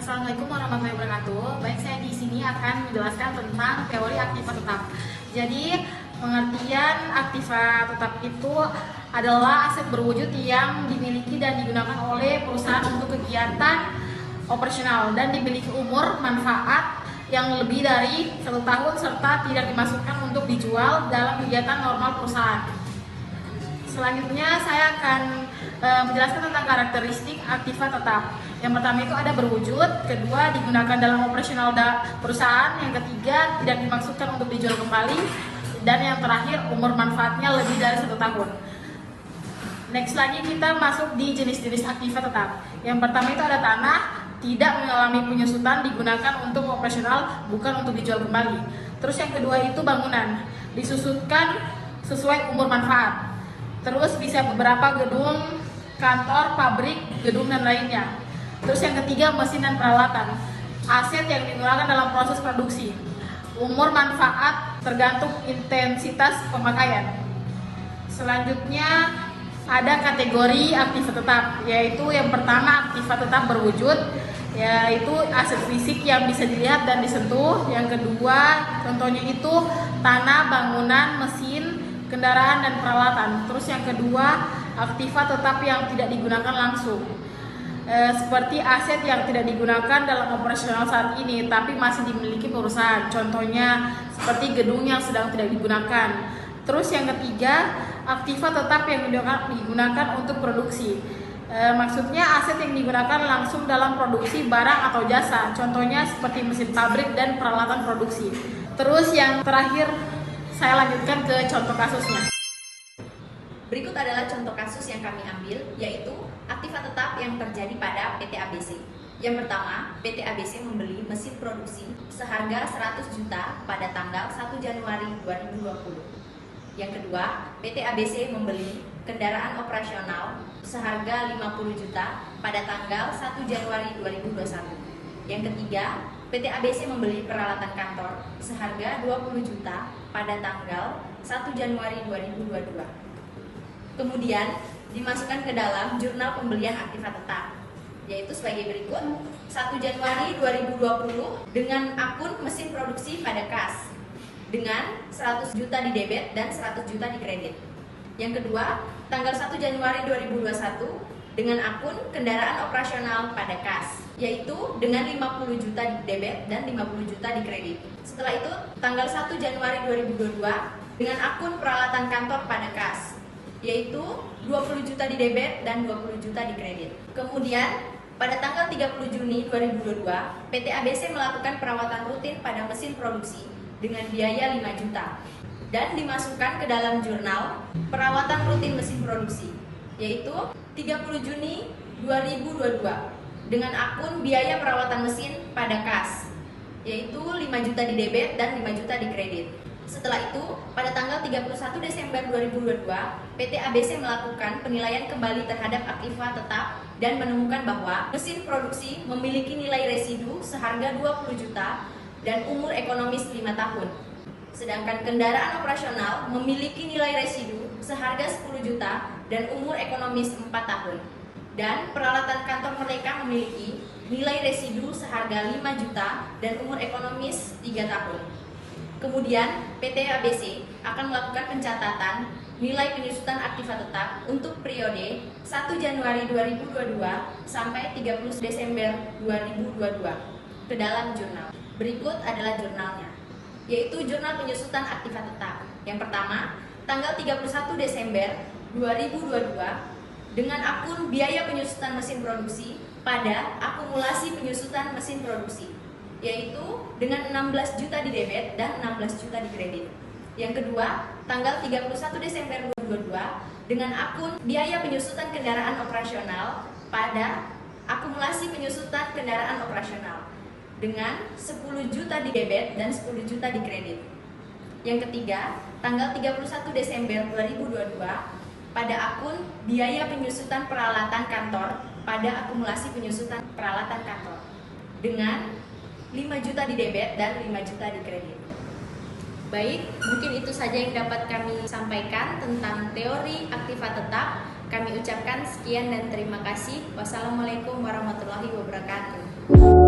Assalamualaikum warahmatullahi wabarakatuh. Baik, saya di sini akan menjelaskan tentang teori aktiva tetap. Jadi, pengertian aktiva tetap itu adalah aset berwujud yang dimiliki dan digunakan oleh perusahaan untuk kegiatan operasional dan dimiliki umur manfaat yang lebih dari 1 tahun serta tidak dimasukkan untuk dijual dalam kegiatan normal perusahaan. Selanjutnya saya akan menjelaskan tentang karakteristik aktiva tetap. Yang pertama itu ada berwujud, kedua digunakan dalam operasional perusahaan, yang ketiga tidak dimaksudkan untuk dijual kembali, dan yang terakhir umur manfaatnya lebih dari 1 tahun. Next lagi kita masuk di jenis-jenis aktiva tetap. Yang pertama itu ada tanah, tidak mengalami penyusutan, digunakan untuk operasional, bukan untuk dijual kembali. Terus yang kedua itu bangunan, disusutkan sesuai umur manfaat. Terus bisa beberapa gedung, kantor, pabrik, gedung dan lainnya. Terus yang ketiga mesin dan peralatan, aset yang digunakan dalam proses produksi. Umur manfaat tergantung intensitas pemakaian. Selanjutnya ada kategori aktiva tetap, yaitu yang pertama aktiva tetap berwujud, yaitu aset fisik yang bisa dilihat dan disentuh. Yang kedua contohnya itu tanah, bangunan, mesin, kendaraan dan peralatan. Terus yang kedua aktiva tetap yang tidak digunakan langsung, seperti aset yang tidak digunakan dalam operasional saat ini tapi masih dimiliki perusahaan, contohnya seperti gedung yang sedang tidak digunakan. Terus yang ketiga aktiva tetap yang digunakan untuk produksi, maksudnya aset yang digunakan langsung dalam produksi barang atau jasa, contohnya seperti mesin pabrik dan peralatan produksi. Terus yang terakhir saya lanjutkan ke contoh kasusnya. Berikut adalah contoh kasus yang kami ambil, yaitu aktiva tetap yang terjadi pada PT ABC. Yang pertama, PT ABC membeli mesin produksi seharga 100 juta pada tanggal 1 Januari 2020. Yang kedua, PT ABC membeli kendaraan operasional seharga 50 juta pada tanggal 1 Januari 2021. Yang ketiga, PT ABC membeli peralatan kantor seharga 20 juta pada tanggal 1 Januari 2022. Kemudian dimasukkan ke dalam jurnal pembelian aktiva tetap, yaitu sebagai berikut. 1 Januari 2020 dengan akun mesin produksi pada kas dengan 100 juta di debit dan 100 juta di kredit. Yang kedua, tanggal 1 Januari 2021 dengan akun kendaraan operasional pada kas, yaitu dengan 50 juta di debit dan 50 juta di kredit. Setelah itu, tanggal 1 Januari 2022 dengan akun peralatan kantor pada kas, yaitu 20 juta di debit dan 20 juta di kredit. Kemudian, pada tanggal 30 Juni 2022, PT ABC melakukan perawatan rutin pada mesin produksi dengan biaya 5 juta dan dimasukkan ke dalam jurnal perawatan rutin mesin produksi, yaitu 30 Juni 2022 dengan akun biaya perawatan mesin pada kas, yaitu 5 juta di debit dan 5 juta di kredit. Setelah itu, pada tanggal 31 Desember 2022, PT ABC melakukan penilaian kembali terhadap aktiva tetap dan menemukan bahwa mesin produksi memiliki nilai residu seharga 20 juta dan umur ekonomis 5 tahun. Sedangkan kendaraan operasional memiliki nilai residu seharga 10 juta dan umur ekonomis 4 tahun. Dan peralatan kantor mereka memiliki nilai residu seharga 5 juta dan umur ekonomis 3 tahun. Kemudian PT ABC akan melakukan pencatatan nilai penyusutan aktiva tetap untuk periode 1 Januari 2022 sampai 30 Desember 2022 ke dalam jurnal. Berikut adalah jurnalnya, yaitu jurnal penyusutan aktiva tetap. Yang pertama, tanggal 31 Desember 2022 dengan akun biaya penyusutan mesin produksi pada akumulasi penyusutan mesin produksi, yaitu dengan 16 juta di debit dan 16 juta di kredit. Yang kedua, tanggal 31 Desember 2022 dengan akun biaya penyusutan kendaraan operasional pada akumulasi penyusutan kendaraan operasional dengan 10 juta di debit dan 10 juta di kredit. Yang ketiga, tanggal 31 Desember 2022 pada akun biaya penyusutan peralatan kantor pada akumulasi penyusutan peralatan kantor dengan 5 juta di debit dan 5 juta di kredit. Baik, mungkin itu saja yang dapat kami sampaikan tentang teori aktiva tetap Kami ucapkan sekian dan terima kasih. Wassalamualaikum warahmatullahi wabarakatuh.